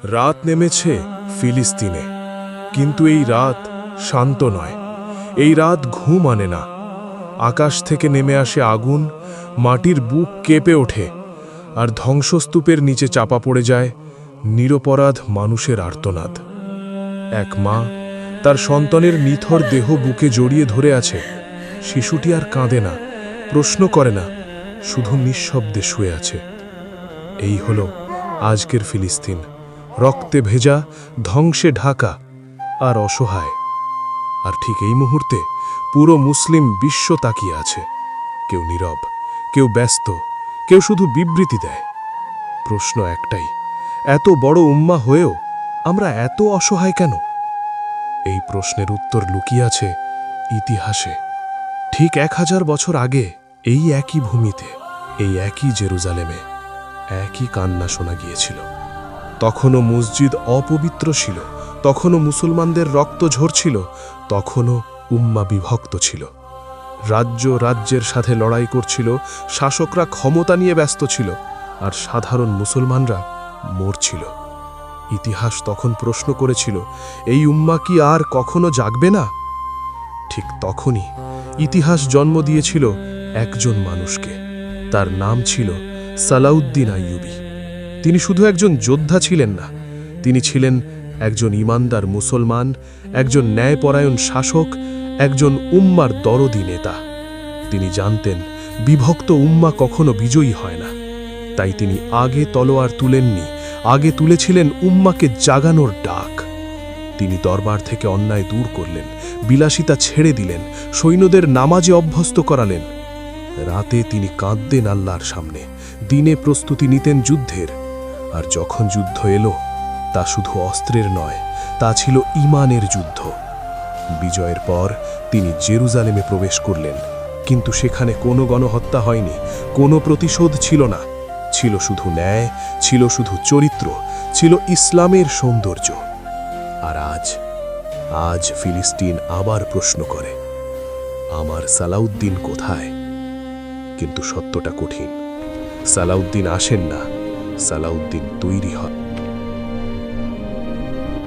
রাত নেমেছে ফিলিস্তিনে, কিন্তু এই রাত শান্ত নয়। এই রাত ঘুম আনে না। আকাশ থেকে নেমে আসে আগুন, মাটির বুক কেঁপে ওঠে, আর ধ্বংসস্তূপের নিচে চাপা পড়ে যায় নিরপরাধ মানুষের আর্তনাদ। এক মা তার সন্তানের নিথর দেহ বুকে জড়িয়ে ধরে আছে। শিশুটি আর কাঁদে না, প্রশ্ন করে না, শুধু নিঃশব্দে শুয়ে আছে। এই হলো আজকের ফিলিস্তিন, রক্তে ভেজা, ধ্বংসে ঢাকা আর অসহায়। আর ঠিক এই মুহূর্তে পুরো মুসলিম বিশ্ব তাকিয়ে আছে। কেউ নীরব, কেউ ব্যস্ত, কেউ শুধু বিবৃতি দেয়। প্রশ্ন একটাই, এত বড় উম্মা হয়েও আমরা এত অসহায় কেন? এই প্রশ্নের উত্তর লুকিয়ে আছে ইতিহাসে। ঠিক 1000 বছর আগে এই একই ভূমিতে, এই একই জেরুজালেমে একই কান্না শোনা গিয়েছিল। তখনও মসজিদ অপবিত্র ছিল, তখনও মুসলমানদের রক্ত ঝরছিল, তখনও উম্মা বিভক্ত ছিল। রাজ্য রাজ্যের সাথে লড়াই করছিল, শাসকরা ক্ষমতা নিয়ে ব্যস্ত ছিল, আর সাধারণ মুসলমানরা মরছিল। ইতিহাস তখন প্রশ্ন করেছিল, এই উম্মা কি আর কখনো জাগবে না? ঠিক তখনই ইতিহাস জন্ম দিয়েছিল একজন মানুষকে। তার নাম ছিল সালাউদ্দিন আইয়ুবী। তিনি শুধু একজন যোদ্ধা ছিলেন না, তিনি ছিলেন একজন ইমানদার মুসলমান, একজন ন্যায়পরায়ণ শাসক, একজন উম্মার দরদি নেতা। তিনি জানতেন বিভক্ত উম্মা কখনো বিজয়ী হয় না। তাই তিনি আগে তলোয়ার তুলেননি, আগে তুলেছিলেন উম্মাকে জাগানোর ডাক। তিনি দরবার থেকে অন্যায় দূর করলেন, বিলাসিতা ছেড়ে দিলেন, সৈন্যদের নামাজে অভ্যস্ত করালেন। রাতে তিনি কাঁদতেন আল্লাহর সামনে, দিনে প্রস্তুতি নিতেন যুদ্ধের। আর যখন যুদ্ধ এলো, তা শুধু অস্ত্রের নয়, তা ছিল ঈমানের যুদ্ধ। বিজয়ের পর তিনি জেরুজালেমে প্রবেশ করলেন, কিন্তু সেখানে কোনো গণহত্যা হয়নি, কোনো প্রতিশোধ ছিল না। ছিল শুধু ন্যায়, ছিল শুধু চরিত্র, ছিল ইসলামের সৌন্দর্য। আর আজ ফিলিস্তিন আবার প্রশ্ন করে, আমার সালাউদ্দিন কোথায়? কিন্তু সত্যটা কঠিন। সালাউদ্দিন আসেন না, সালাউদ্দিন তৈরি হয়।